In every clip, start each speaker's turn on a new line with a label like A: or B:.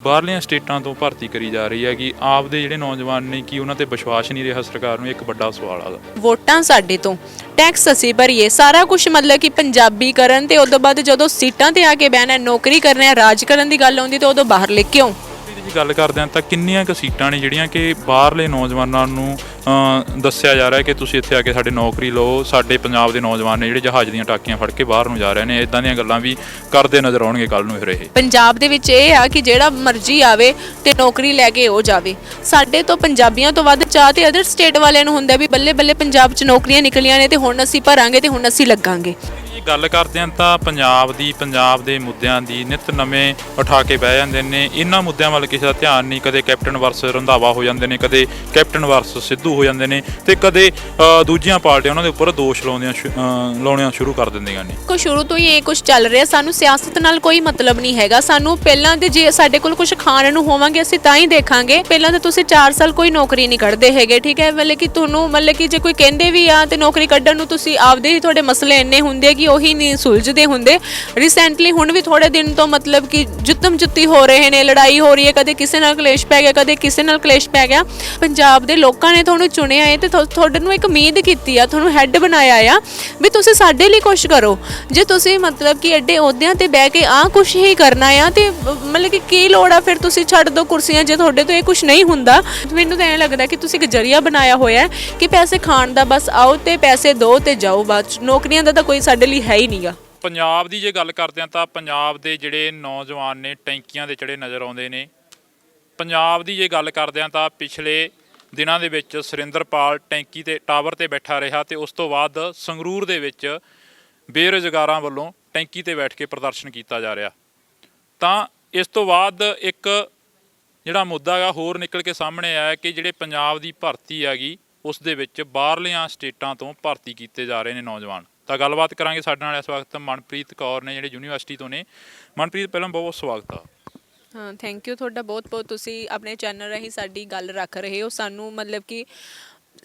A: ਬਾਹਰਲੀਆਂ ਸਟੇਟਾਂ ਤੋਂ ਭਰਤੀ ਕਰੀ ਜਾ ਰਹੀ ਹੈ ਕਿ ਆਪਦੇ ਜਿਹੜੇ ਨੌਜਵਾਨ ਨੇ ਕਿ ਉਹਨਾਂ ਤੇ ਵਿਸ਼ਵਾਸ ਨਹੀਂ ਰਿਹਾ ਸਰਕਾਰ ਨੂੰ। ਇੱਕ ਵੱਡਾ ਸਵਾਲ ਆ।
B: ਵੋਟਾਂ ਸਾਡੇ ਤੋਂ, ਟੈਕਸ ਅਸੀਂ ਭਰੀਏ, ਸਾਰਾ ਕੁਝ ਮਤਲਬ ਕਿ ਪੰਜਾਬੀ ਕਰਨ ਤੇ ਉਦੋਂ ਬਾਅਦ ਜਦੋਂ ਸੀਟਾਂ ਤੇ ਆ ਕੇ ਬਹਿਣਾ, ਨੌਕਰੀ ਕਰਨਾ, ਰਾਜ ਕਰਨ ਦੀ ਗੱਲ ਆਉਂਦੀ ਤਾਂ ਉਦੋਂ ਬਾਹਰ ਲੈ ਕੇ ਆਉਂ।
A: ਜੀ ਗੱਲ ਕਰਦੇ ਹਾਂ ਤਾਂ ਕਿੰਨੀਆਂ ਕੁ ਸੀਟਾਂ ਨੇ ਜਿਹੜੀਆਂ ਕਿ ਬਾਹਰਲੇ ਨੌਜਵਾਨਾਂ ਨੂੰ ਦੱਸਿਆ ਜਾ ਰਿਹਾ ਕਿ ਤੁਸੀਂ ਇੱਥੇ ਆ ਕੇ ਸਾਡੇ ਨੌਕਰੀ ਲਓ। ਸਾਡੇ ਪੰਜਾਬ ਦੇ ਨੌਜਵਾਨ ਨੇ ਜਿਹੜੇ ਜਹਾਜ਼ ਦੀਆਂ ਟਾਕੀਆਂ ਫੜ ਕੇ ਬਾਹਰ ਨੂੰ ਜਾ ਰਹੇ ਨੇ, ਇਦਾਂ ਦੀਆਂ ਗੱਲਾਂ ਵੀ ਕਰਦੇ ਨਜ਼ਰ ਆਉਣਗੇ ਕੱਲ੍ਹ ਨੂੰ ਫਿਰ। ਇਹ
B: ਪੰਜਾਬ ਦੇ ਵਿੱਚ ਇਹ ਆ ਕਿ ਜਿਹੜਾ ਮਰਜ਼ੀ ਆਵੇ ਤੇ ਨੌਕਰੀ ਲੈ ਕੇ ਉਹ ਜਾਵੇ। ਸਾਡੇ ਤੋਂ ਪੰਜਾਬੀਆਂ ਤੋਂ ਵੱਧ ਚਾਹ ਤੇ ਅਦਰ ਸਟੇਟ ਵਾਲਿਆਂ ਨੂੰ ਹੁੰਦਾ ਵੀ ਬੱਲੇ ਬੱਲੇ ਪੰਜਾਬ 'ਚ ਨੌਕਰੀਆਂ ਨਿਕਲੀਆਂ ਨੇ ਤੇ ਹੁਣ ਅਸੀਂ ਭਰਾਂਗੇ ਤੇ ਹੁਣ ਅਸੀਂ ਲੱਗਾਂਗੇ।
A: ਗੱਲ ਕਰਦੇ ਹਾਂ ਤਾਂ ਪੰਜਾਬ ਦੇ ਮੁੱਦਿਆਂ ਦੀ ਨਿੱਤ ਨਵੇਂ ਉਠਾ ਕੇ ਬਹਿ ਜਾਂਦੇ ਨੇ। ਇਹਨਾਂ ਮੁੱਦਿਆਂ ਵੱਲ ਕਿਸੇ ਦਾ ਧਿਆਨ ਨਹੀਂ। ਕਦੇ ਕੈਪਟਨ ਵਰਸ ਰੰਧਾਵਾ ਹੋ ਜਾਂਦੇ ਨੇ, ਕਦੇ ਕੈਪਟਨ ਵਰਸ ਸਿੱਧੂ ਹੋ ਜਾਂਦੇ ਨੇ, ਤੇ ਕਦੇ ਦੂਜੀਆਂ ਪਾਰਟੀਆਂ ਉਹਨਾਂ ਦੇ ਉੱਪਰ ਦੋਸ਼ ਲਾਉਣੀਆਂ ਸ਼ੁਰੂ ਕਰ ਦਿੰਦੀਆਂ ਨੇ।
B: ਕੋ ਸ਼ੁਰੂ ਤੋਂ ਹੀ ਇਹ ਕੁਝ ਚੱਲ ਰਿਹਾ। ਸਾਨੂੰ ਸਿਆਸਤ ਨਾਲ ਕੋਈ ਮਤਲਬ ਨਹੀਂ ਹੈਗਾ। ਸਾਨੂੰ ਪਹਿਲਾਂ ਤੇ ਜੇ ਸਾਡੇ ਕੋਲ ਕੁਝ ਖਾਣ ਨੂੰ ਹੋਵਾਂਗੇ ਅਸੀਂ ਤਾਂ ਹੀ ਦੇਖਾਂਗੇ। ਪਹਿਲਾਂ ਤਾਂ ਤੁਸੀਂ 4 ਸਾਲ ਕੋਈ ਨੌਕਰੀ ਨਹੀਂ ਕੱਢਦੇ ਹੈਗੇ, ਠੀਕ ਹੈ। ਮਤਲਬ ਕਿ ਤੁਹਾਨੂੰ ਜੇ ਕੋਈ ਕਹਿੰਦੇ ਵੀ ਆ ਤੇ ਨੌਕਰੀ ਕੱਢਣ ਨੂੰ ਤੁਸੀਂ ਆਪਦੇ ਹੀ ਤੁਹਾਡੇ ਮਸਲੇ ਇੰਨੇ ਹੁੰਦੇ ਕਿ ਉਹੀ ਨਹੀਂ ਸੁਲਝਦੇ ਹੁੰਦੇ। ਰੀਸੈਂਟਲੀ ਹੁਣ ਵੀ ਥੋੜੇ ਦਿਨ ਤੋਂ ਮਤਲਬ ਕਿ ਜੁੱਤਮ ਜੁੱਤੀ ਹੋ ਰਹੇ ਨੇ, ਲੜਾਈ ਹੋ ਰਹੀ ਹੈ, ਕਦੇ ਕਿਸੇ ਨਾਲ ਕਲੇਸ਼ ਪੈ ਗਿਆ, ਕਦੇ ਕਿਸੇ ਨਾਲ ਕਲੇਸ਼ ਪੈ ਗਿਆ। ਪੰਜਾਬ ਦੇ ਲੋਕਾਂ ਨੇ ਤੁਹਾਨੂੰ ਚੁਣਿਆ ਹੈ ਤੇ ਤੁਹਾਡੇ ਨੂੰ ਇੱਕ ਉਮੀਦ ਕੀਤੀ ਆ, ਤੁਹਾਨੂੰ ਹੈੱਡ ਬਣਾਇਆ ਆ ਵੀ ਤੁਸੀਂ ਸਾਡੇ ਲਈ ਕੁਛ ਕਰੋ। ਜੇ ਤੁਸੀਂ ਮਤਲਬ ਕਿ ਐਡੇ ਅਹੁਦਿਆਂ ਤੇ ਬਹਿ ਕੇ ਕੁਛ ਹੀ ਕਰਨਾ ਆ ਤੇ ਮਤਲਬ ਕਿ ਕੀ ਲੋੜ ਆ ਫਿਰ ਤੁਸੀਂ ਛੱਡ ਦਿਓ ਕੁਰਸੀਆਂ ਜੇ ਤੁਹਾਡੇ ਤੋਂ ਇਹ ਕੁਛ ਨਹੀਂ ਹੁੰਦਾ। ਮੈਨੂੰ ਤਾਂ ਐਂ ਲੱਗਦਾ ਕਿ ਤੁਸੀਂ ਇੱਕ ਜ਼ਰੀਆ ਬਣਾਇਆ ਹੋਇਆ ਕਿ ਪੈਸੇ ਖਾਣ ਦਾ, ਬਸ ਆਓ ਤੇ ਪੈਸੇ ਦਿਓ ਤੇ ਜਾਓ। ਬਾਅਦ ਨੌਕਰੀਆਂ ਦਾ ਤਾਂ ਕੋਈ ਸਾਡੇ ਲਈ ਹੈ ਹੀ ਨਹੀਂਗਾ।
A: ਪੰਜਾਬ ਦੀ ਜੇ ਗੱਲ ਕਰਦੇ ਹਾਂ ਤਾਂ ਪੰਜਾਬ ਦੇ ਜਿਹੜੇ ਨੌਜਵਾਨ ਨੇ ਟੈਂਕੀਆਂ ਦੇ ਚੜੇ ਨਜ਼ਰ ਆਉਂਦੇ ਨੇ। ਪੰਜਾਬ ਦੀ ਜੇ ਗੱਲ ਕਰਦੇ ਹਾਂ ਤਾਂ ਪਿਛਲੇ ਦਿਨਾਂ ਦੇ ਵਿੱਚ ਸੁਰਿੰਦਰਪਾਲ ਟੈਂਕੀ ਤੇ ਟਾਵਰ ਤੇ ਬੈਠਾ ਰਿਹਾ ਤੇ ਉਸ ਤੋਂ ਬਾਅਦ ਸੰਗਰੂਰ ਦੇ ਵਿੱਚ ਬੇਰੁਜ਼ਗਾਰਾਂ ਵੱਲੋਂ ਟੈਂਕੀ ਤੇ ਬੈਠ ਕੇ ਪ੍ਰਦਰਸ਼ਨ ਕੀਤਾ ਜਾ ਰਿਹਾ। ਤਾਂ ਇਸ ਤੋਂ ਬਾਅਦ ਇੱਕ ਜਿਹੜਾ ਮੁੱਦਾ ਹੈਗਾ ਹੋਰ ਨਿਕਲ ਕੇ ਸਾਹਮਣੇ ਆਇਆ ਕਿ ਜਿਹੜੇ ਪੰਜਾਬ ਦੀ ਭਰਤੀ ਹੈਗੀ ਉਸ ਦੇ ਵਿੱਚ ਬਾਹਰਲੀਆਂ ਸਟੇਟਾਂ ਤੋਂ ਭਰਤੀ ਕੀਤੇ ਜਾ ਰਹੇ ਨੇ ਨੌਜਵਾਨ। ਤਾਂ ਗੱਲਬਾਤ ਕਰਾਂਗੇ। ਸਾਡੇ ਨਾਲ ਇਸ ਵਕਤ ਮਨਪ੍ਰੀਤ ਕੌਰ ਨੇ ਜਿਹੜੇ ਯੂਨੀਵਰਸਿਟੀ ਤੋਂ ਨੇ। ਮਨਪ੍ਰੀਤ, ਪਹਿਲਾਂ ਬਹੁਤ ਸਵਾਗਤ ਆ।
B: ਹਾਂ, ਥੈਂਕ ਯੂ ਤੁਹਾਡਾ ਬਹੁਤ ਬਹੁਤ। ਤੁਸੀਂ ਆਪਣੇ ਚੈਨਲ ਰਾਹੀਂ ਸਾਡੀ ਗੱਲ ਰੱਖ ਰਹੇ ਹੋ। ਸਾਨੂੰ ਮਤਲਬ ਕਿ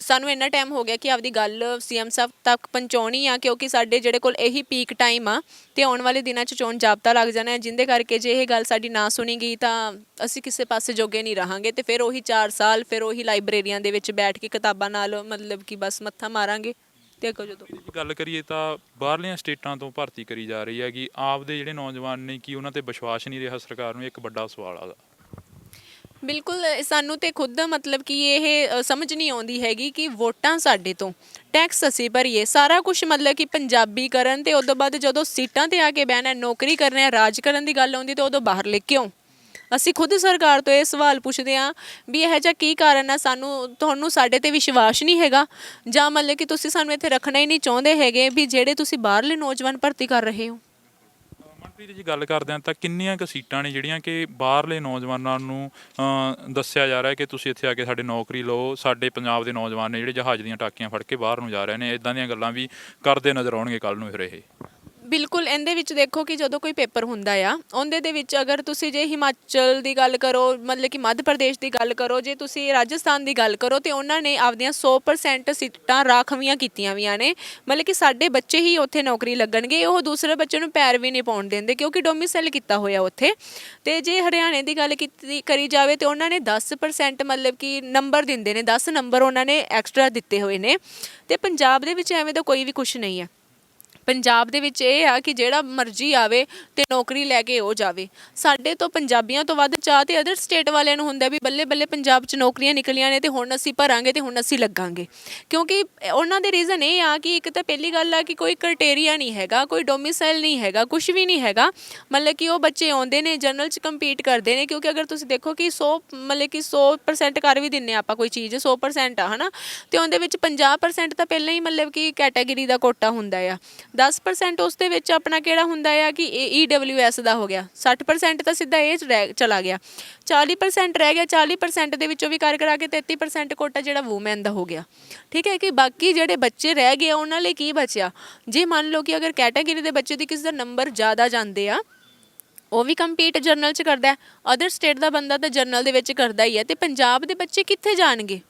B: ਸਾਨੂੰ ਇੰਨਾ ਟਾਈਮ ਹੋ ਗਿਆ ਕਿ ਆਪਦੀ ਗੱਲ CM ਸਾਹਿਬ ਤੱਕ ਪਹੁੰਚਾਉਣੀ ਆ, ਕਿਉਂਕਿ ਸਾਡੇ ਜਿਹੜੇ ਕੋਲ ਇਹੀ ਪੀਕ ਟਾਈਮ ਆ ਤੇ ਆਉਣ ਵਾਲੇ ਦਿਨਾਂ 'ਚ ਚੋਣ ਜਾਬਤਾ ਲੱਗ ਜਾਣਾ ਹੈ, ਜਿਹਦੇ ਕਰਕੇ ਜੇ ਇਹ ਗੱਲ ਸਾਡੀ ਨਾ ਸੁਣੀ ਗਈ ਤਾਂ ਅਸੀਂ ਕਿਸੇ ਪਾਸੇ ਜੋਗੇ ਨਹੀਂ ਰਹਾਂਗੇ ਤੇ ਫਿਰ ਉਹੀ 4 ਸਾਲ ਫਿਰ ਉਹੀ ਲਾਇਬ੍ਰੇਰੀਆਂ ਦੇ ਵਿੱਚ ਬੈਠ ਕੇ ਕਿਤਾਬਾਂ ਨਾਲ ਮਤਲਬ ਕਿ ਬਸ ਮੱਥਾ ਮਾਰਾਂਗੇ। ਤੇ ਜਦੋਂ
A: ਗੱਲ ਕਰੀਏ ਤਾਂ ਬਾਹਰਲੀਆਂ ਸਟੇਟਾਂ ਤੋਂ ਭਰਤੀ ਕਰੀ ਜਾ ਰਹੀ ਹੈ ਕਿ ਆਪਦੇ ਜਿਹੜੇ ਨੌਜਵਾਨ ਨੇ ਕਿ ਉਹਨਾਂ ਤੇ ਵਿਸ਼ਵਾਸ ਨਹੀਂ ਰਿਹਾ ਸਰਕਾਰ ਨੂੰ। ਇੱਕ ਵੱਡਾ ਸਵਾਲ ਆ।
B: ਬਿਲਕੁਲ, ਸਾਨੂੰ ਤੇ ਖੁਦ ਮਤਲਬ ਕਿ ਇਹ ਸਮਝ ਨਹੀਂ ਆਉਂਦੀ ਹੈਗੀ ਕਿ ਵੋਟਾਂ ਸਾਡੇ ਤੋਂ, ਟੈਕਸ ਅਸੀਂ ਭਰੀਏ, ਸਾਰਾ ਕੁਝ ਮਤਲਬ ਕਿ ਪੰਜਾਬੀ ਕਰਨ ਤੇ ਉਦੋਂ ਬਾਅਦ ਜਦੋਂ ਸੀਟਾਂ ਤੇ ਆ ਕੇ ਬਹਿਣਾ, ਨੌਕਰੀ ਕਰਨਾ, ਰਾਜ ਕਰਨ ਦੀ ਗੱਲ ਆਉਂਦੀ ਤਾਂ ਉਦੋਂ ਬਾਹਰ ਲੈ ਕੇ ਆਉਂ। ਅਸੀਂ ਖੁਦ ਸਰਕਾਰ ਤੋਂ ਇਹ ਸਵਾਲ ਪੁੱਛਦੇ ਹਾਂ ਵੀ ਇਹੋ ਜਿਹਾ ਕੀ ਕਾਰਨ ਆ, ਤੁਹਾਨੂੰ ਸਾਡੇ ਤੇ ਵਿਸ਼ਵਾਸ ਨਹੀਂ ਹੈਗਾ ਜਾਂ ਮਤਲਬ ਕਿ ਤੁਸੀਂ ਸਾਨੂੰ ਇੱਥੇ ਰੱਖਣਾ ਹੀ ਨਹੀਂ ਚਾਹੁੰਦੇ ਹੈਗੇ ਵੀ ਜਿਹੜੇ ਤੁਸੀਂ ਬਾਹਰਲੇ ਨੌਜਵਾਨ ਭਰਤੀ ਕਰ ਰਹੇ ਹੋ।
A: ਮਨਪ੍ਰੀਤ ਜੀ, ਗੱਲ ਕਰਦੇ ਹਾਂ ਤਾਂ ਕਿੰਨੀਆਂ ਕੁ ਸੀਟਾਂ ਨੇ ਜਿਹੜੀਆਂ ਕਿ ਬਾਹਰਲੇ ਨੌਜਵਾਨਾਂ ਨੂੰ ਦੱਸਿਆ ਜਾ ਰਿਹਾ ਕਿ ਤੁਸੀਂ ਇੱਥੇ ਆ ਕੇ ਸਾਡੇ ਨੌਕਰੀ ਲਓ। ਸਾਡੇ ਪੰਜਾਬ ਦੇ ਨੌਜਵਾਨ ਨੇ ਜਿਹੜੇ ਜਹਾਜ਼ ਦੀਆਂ ਟਾਕੀਆਂ ਫੜ ਕੇ ਬਾਹਰ ਨੂੰ ਜਾ ਰਹੇ ਨੇ, ਇਦਾਂ ਦੀਆਂ ਗੱਲਾਂ ਵੀ ਕਰਦੇ ਨਜ਼ਰ ਆਉਣਗੇ ਕੱਲ੍ਹ ਨੂੰ ਫਿਰ। ਇਹ
B: ਬਿਲਕੁਲ, ਇਹਦੇ ਵਿੱਚ ਦੇਖੋ ਕਿ ਜਦੋਂ ਕੋਈ ਪੇਪਰ ਹੁੰਦਾ ਆ ਉਹਦੇ ਦੇ ਵਿੱਚ ਅਗਰ ਤੁਸੀਂ ਜੇ ਹਿਮਾਚਲ ਦੀ ਗੱਲ ਕਰੋ, ਮਤਲਬ ਕਿ ਮੱਧ ਪ੍ਰਦੇਸ਼ ਦੀ ਗੱਲ ਕਰੋ, ਜੇ ਤੁਸੀਂ ਰਾਜਸਥਾਨ ਦੀ ਗੱਲ ਕਰੋ, ਤੇ ਉਹਨਾਂ ਨੇ ਆਪਦੀਆਂ 100% ਸੀਟਾਂ ਰਾਖਵੀਆਂ ਕੀਤੀਆਂ ਵੀਆਂ ਨੇ। ਮਤਲਬ ਕਿ ਸਾਡੇ ਬੱਚੇ ਹੀ ਉੱਥੇ ਨੌਕਰੀ ਲੱਗਣਗੇ, ਉਹ ਦੂਸਰੇ ਬੱਚੇ ਨੂੰ ਪੈਰ ਵੀ ਨਹੀਂ ਪਾਉਣ ਦਿੰਦੇ ਕਿਉਂਕਿ ਡੋਮੀਸਾਈਲ ਕੀਤਾ ਹੋਇਆ ਉੱਥੇ। ਤੇ ਜੇ ਹਰਿਆਣੇ ਦੀ ਗੱਲ ਕਰੀ ਜਾਵੇ ਤੇ ਉਹਨਾਂ ਨੇ 10% ਮਤਲਬ ਕਿ ਨੰਬਰ ਦਿੰਦੇ ਨੇ, 10 ਨੰਬਰ ਉਹਨਾਂ ਨੇ ਐਕਸਟਰਾ ਦਿੱਤੇ ਹੋਏ ਨੇ। ਤੇ ਪੰਜਾਬ ਦੇ ਵਿੱਚ ਐਵੇਂ ਦਾ ਕੋਈ ਵੀ ਕੁਛ ਨਹੀਂ ਹੈ। ਪੰਜਾਬ ਦੇ ਵਿੱਚ ਇਹ ਆ ਕਿ ਜਿਹੜਾ ਮਰਜ਼ੀ ਆਵੇ ਤੇ ਨੌਕਰੀ ਲੈ ਕੇ ਉਹ ਜਾਵੇ। ਸਾਡੇ ਤੋਂ ਪੰਜਾਬੀਆਂ ਤੋਂ ਵੱਧ ਚਾਹ ਤੇ ਅਦਰ ਸਟੇਟ ਵਾਲਿਆਂ ਨੂੰ ਹੁੰਦਾ ਵੀ ਬੱਲੇ ਬੱਲੇ ਪੰਜਾਬ 'ਚ ਨੌਕਰੀਆਂ ਨਿਕਲੀਆਂ ਨੇ ਤੇ ਹੁਣ ਅਸੀਂ ਭਰਾਂਗੇ ਤੇ ਹੁਣ ਅਸੀਂ ਲੱਗਾਂਗੇ। ਕਿਉਂਕਿ ਉਹਨਾਂ ਦੇ ਰੀਜ਼ਨ ਇਹ ਆ ਕਿ ਇੱਕ ਤਾਂ ਪਹਿਲੀ ਗੱਲ ਆ ਕਿ ਕੋਈ ਕ੍ਰਾਈਟੇਰੀਆ ਨਹੀਂ ਹੈਗਾ, ਕੋਈ ਡੋਮੀਸਾਈਲ ਨਹੀਂ ਹੈਗਾ, ਕੁਛ ਵੀ ਨਹੀਂ ਹੈਗਾ। ਮਤਲਬ ਕਿ ਉਹ ਬੱਚੇ ਆਉਂਦੇ ਨੇ, ਜਨਰਲ 'ਚ ਕੰਪੀਟ ਕਰਦੇ ਨੇ। ਕਿਉਂਕਿ ਅਗਰ ਤੁਸੀਂ ਦੇਖੋ ਕਿ 100% ਕਰ ਵੀ ਦਿੰਦੇ ਆਪਾਂ ਕੋਈ ਚੀਜ਼ 100% ਆ, ਹੈ ਨਾ, ਤੇ ਉਹਦੇ ਵਿੱਚ 50% ਤਾਂ ਪਹਿਲਾਂ ਹੀ ਮਤਲਬ ਕਿ ਕੈਟਾਗਰੀ ਦਾ ਕੋਟਾ ਹੁੰਦਾ ਆ। 10% ਉਸ ਦੇ ਵਿੱਚ ਆਪਣਾ ਕਿਹੜਾ ਹੁੰਦਾ ਆ ਕਿ EWS ਦਾ ਹੋ ਗਿਆ। 60% ਤਾਂ ਸਿੱਧਾ ਇਹ ਚਲਾ ਗਿਆ। 40% ਰਹਿ ਗਿਆ। 40% ਦੇ ਵਿੱਚੋਂ ਵੀ ਕਰਾ ਕੇ 33% ਕੋਟਾ ਜਿਹੜਾ ਵੂਮੈਨ ਦਾ ਹੋ ਗਿਆ। ਠੀਕ ਹੈ ਕਿ ਬਾਕੀ ਜਿਹੜੇ ਬੱਚੇ ਰਹਿ ਗਏ ਉਹਨਾਂ ਲਈ ਕੀ ਬਚਿਆ। ਜੇ ਮੰਨ ਲਓ ਕਿ ਅਗਰ ਕੈਟਾਗਰੀ ਦੇ ਬੱਚੇ ਦੀ ਕਿਸੇ ਦਾ ਨੰਬਰ ਜ਼ਿਆਦਾ ਜਾਂਦੇ ਆ, ਉਹ ਵੀ ਕੰਪੀਟ ਜਰਨਲ 'ਚ ਕਰਦਾ, ਅਦਰ ਸਟੇਟ ਦਾ ਬੰਦਾ ਤਾਂ ਜਰਨਲ ਦੇ ਵਿੱਚ ਕਰਦਾ ਹੀ ਹੈ, ਤੇ ਪੰਜਾਬ ਦੇ ਬੱਚੇ ਕਿੱਥੇ ਜਾਣਗੇ।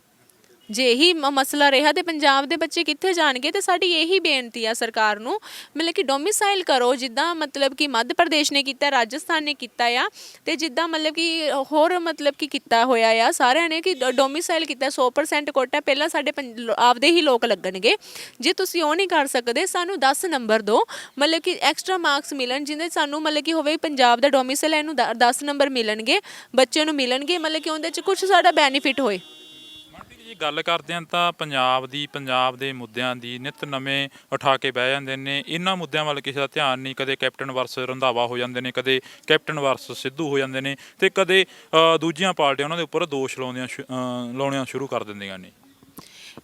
B: ਜੇ ਇਹੀ ਮਸਲਾ ਰਿਹਾ ਤੇ ਪੰਜਾਬ ਦੇ ਬੱਚੇ ਕਿੱਥੇ ਜਾਣਗੇ। ਤੇ ਸਾਡੀ ਇਹੀ ਬੇਨਤੀ ਆ ਸਰਕਾਰ ਨੂੰ, ਮਤਲਬ ਕਿ ਡੋਮਿਸਾਈਲ ਕਰੋ, ਜਿੱਦਾਂ ਮਤਲਬ ਕਿ ਮੱਧ ਪ੍ਰਦੇਸ਼ ਨੇ ਕੀਤਾ, ਰਾਜਸਥਾਨ ਨੇ ਕੀਤਾ ਆ, ਤੇ ਜਿੱਦਾਂ ਮਤਲਬ ਕਿ ਹੋਰ ਮਤਲਬ ਕਿ ਕੀਤਾ ਹੋਇਆ ਆ ਸਾਰਿਆਂ ਨੇ ਕਿ ਡੋਮਿਸਾਈਲ ਕੀਤਾ 100% ਕੋਟਾ ਪਹਿਲਾਂ ਸਾਡੇ ਆਪਦੇ ਹੀ ਲੋਕ ਲੱਗਣਗੇ। ਜੇ ਤੁਸੀਂ ਉਹ ਨਹੀਂ ਕਰ ਸਕਦੇ ਸਾਨੂੰ 10 ਨੰਬਰ ਦਿਓ, ਮਤਲਬ ਕਿ ਐਕਸਟਰਾ ਮਾਰਕਸ ਮਿਲਣ ਜਿਹਦੇ ਸਾਨੂੰ ਮਤਲਬ ਕਿ ਹੋਵੇ ਪੰਜਾਬ ਦਾ ਡੋਮਿਸਾਈਲ ਇਹਨੂੰ 10 ਨੰਬਰ ਮਿਲਣਗੇ, ਬੱਚੇ ਨੂੰ ਮਿਲਣਗੇ, ਮਤਲਬ ਕਿ ਉਹਦੇ 'ਚ ਕੁਝ ਸਾਡਾ ਬੈਨੀਫਿਟ ਹੋਏ।
A: ਜੀ ਗੱਲ ਕਰਦੇ ਹਾਂ ਤਾਂ ਪੰਜਾਬ ਦੇ ਮੁੱਦਿਆਂ ਦੀ ਨਿਤ ਨਵੇਂ ਉਠਾ ਕੇ ਬਹਿ ਜਾਂਦੇ ਨੇ। ਇਹਨਾਂ ਮੁੱਦਿਆਂ ਵੱਲ ਕਿਸੇ ਦਾ ਧਿਆਨ ਨਹੀਂ। ਕਦੇ ਕੈਪਟਨ ਵਰਸ ਰੰਧਾਵਾ ਹੋ ਜਾਂਦੇ ਨੇ, ਕਦੇ ਕੈਪਟਨ ਵਰਸ ਸਿੱਧੂ ਹੋ ਜਾਂਦੇ ਨੇ, ਤੇ ਕਦੇ ਦੂਜੀਆਂ ਪਾਰਟੀਆਂ ਉਹਨਾਂ ਦੇ ਉੱਪਰ ਦੋਸ਼ ਲਾਉਣੀਆਂ ਸ਼ੁਰੂ ਕਰ ਦਿੰਦੀਆਂ ਨੇ।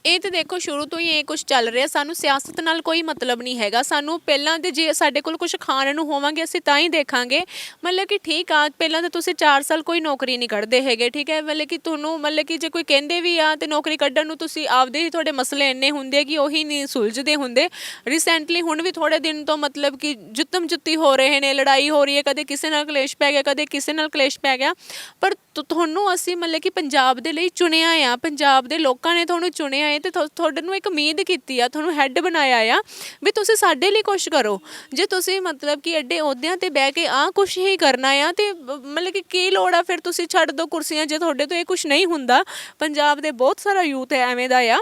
B: ਇਹ ਤਾਂ ਦੇਖੋ ਸ਼ੁਰੂ ਤੋਂ ਹੀ ਇਹ ਕੁਝ ਚੱਲ ਰਿਹਾ। ਸਾਨੂੰ ਸਿਆਸਤ ਨਾਲ ਕੋਈ ਮਤਲਬ ਨਹੀਂ ਹੈਗਾ। ਸਾਨੂੰ ਪਹਿਲਾਂ ਤੇ ਜੇ ਸਾਡੇ ਕੋਲ ਕੁਝ ਖਾਣ ਨੂੰ ਹੋਵਾਂਗੇ ਅਸੀਂ ਤਾਂ ਹੀ ਦੇਖਾਂਗੇ। ਮਤਲਬ ਕਿ ਠੀਕ ਆ, ਪਹਿਲਾਂ ਤਾਂ ਤੁਸੀਂ 4 ਸਾਲ ਕੋਈ ਨੌਕਰੀ ਨਹੀਂ ਕੱਢਦੇ ਹੈਗੇ, ਠੀਕ ਹੈ। ਮਤਲਬ ਕਿ ਤੁਹਾਨੂੰ ਮਤਲਬ ਕਿ ਜੇ ਕੋਈ ਕਹਿੰਦੇ ਵੀ ਆ ਤੇ ਨੌਕਰੀ ਕੱਢਣ ਨੂੰ ਤੁਸੀਂ ਆਪਦੇ ਹੀ ਤੁਹਾਡੇ ਮਸਲੇ ਇੰਨੇ ਹੁੰਦੇ ਕਿ ਉਹੀ ਨਹੀਂ ਸੁਲਝਦੇ ਹੁੰਦੇ। ਰੀਸੈਂਟਲੀ ਹੁਣ ਵੀ ਥੋੜੇ ਦਿਨ ਤੋਂ ਮਤਲਬ ਕਿ ਜੁੱਤਮ ਜੁੱਤੀ ਹੋ ਰਹੇ ਨੇ, ਲੜਾਈ ਹੋ ਰਹੀ ਹੈ, ਕਦੇ ਕਿਸੇ ਨਾਲ ਕਲੇਸ਼ ਪੈ ਗਿਆ, ਕਦੇ ਕਿਸੇ ਨਾਲ ਕਲੇਸ਼ ਪੈ ਗਿਆ। ਪਰ ਤੁਹਾਨੂੰ ਅਸੀਂ ਮਤਲਬ ਕਿ ਪੰਜਾਬ ਦੇ ਲਈ ਚੁਣਿਆ ਆ, ਪੰਜਾਬ ਦੇ ਲੋਕਾਂ ਨੇ ਤੁਹਾਨੂੰ ਚੁਣਿਆ ਹੈ ਤੇ ਤੁਹਾਡੇ ਨੂੰ ਇੱਕ ਉਮੀਦ ਕੀਤੀ ਆ, ਤੁਹਾਨੂੰ ਹੈੱਡ ਬਣਾਇਆ ਆ ਵੀ ਤੁਸੀਂ ਸਾਡੇ ਲਈ ਕੁਛ ਕਰੋ। ਜੇ ਤੁਸੀਂ ਮਤਲਬ ਕਿ ਐਡੇ ਅਹੁਦਿਆਂ ਤੇ ਬਹਿ ਕੇ ਕੁਛ ਹੀ ਕਰਨਾ ਆ ਤੇ ਮਤਲਬ ਕਿ ਕੀ ਲੋੜ ਆ ਫਿਰ ਤੁਸੀਂ ਛੱਡ ਦਿਓ ਕੁਰਸੀਆਂ ਜੇ ਤੁਹਾਡੇ ਤੋਂ ਇਹ ਕੁਛ ਨਹੀਂ ਹੁੰਦਾ। ਪੰਜਾਬ ਦੇ ਬਹੁਤ ਸਾਰਾ ਯੂਥ ਹੈ ਐਵੇਂ ਦਾ ਆ,